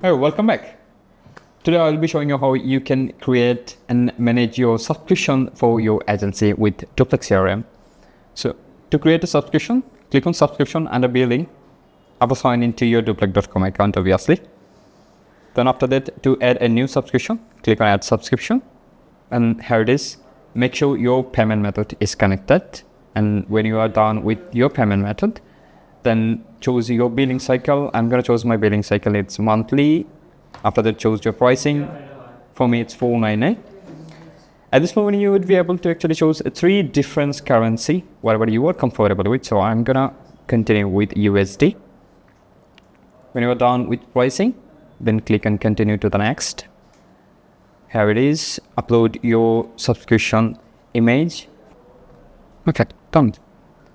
Hey, welcome back. Today I'll be showing you how you can create and manage your subscription for your agency with Doplac CRM. So to create a subscription, click on subscription under billing. After sign into your doplac.com account, obviously. Then after that, to add a new subscription, click on add subscription. And here it is. Make sure your payment method is connected. And when you are done with your payment method, then choose your billing cycle. I'm going to choose my billing cycle. It's monthly. After that, choose your pricing. For me, it's $4.99. At this moment, you would be able to actually choose 3 different currency, whatever you are comfortable with. So I'm going to continue with USD. When you are done with pricing, then click on continue to the next. Here it is. Upload your subscription image. Okay, done.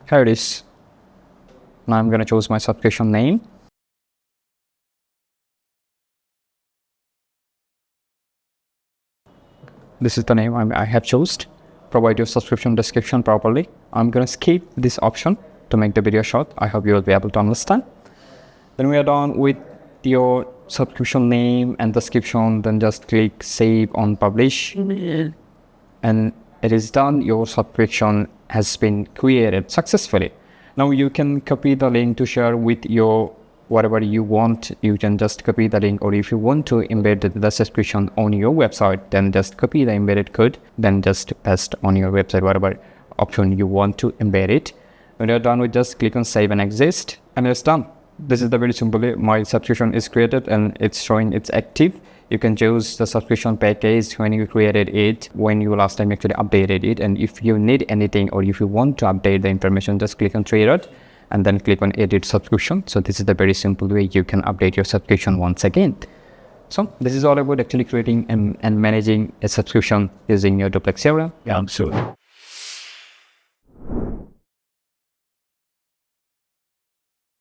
Here it is. Now I'm going to choose my subscription name. This is the name I have chosen. Provide your subscription description properly. I'm going to skip this option to make the video short. I hope you will be able to understand. Then we are done with your subscription name and description. Then just click save on publish. And it is done. Your subscription has been created successfully. Now you can copy the link to share with your whatever you want. You can just copy the link, or if you want to embed the subscription on your website, then just copy the embedded code, then just paste on your website whatever option you want to embed it. When you're done with, just click on save and exit, and it's done. This is the very simple way. My subscription is created and it's showing it's active. You can choose the subscription package when you created it, when you last time actually updated it, and if you need anything or if you want to update the information, just click on 3 dot and then click on edit subscription. So this is the very simple way you can update your subscription once again. So this is all about actually creating and managing a subscription using your Doplac CRM. Yeah, I'm sure.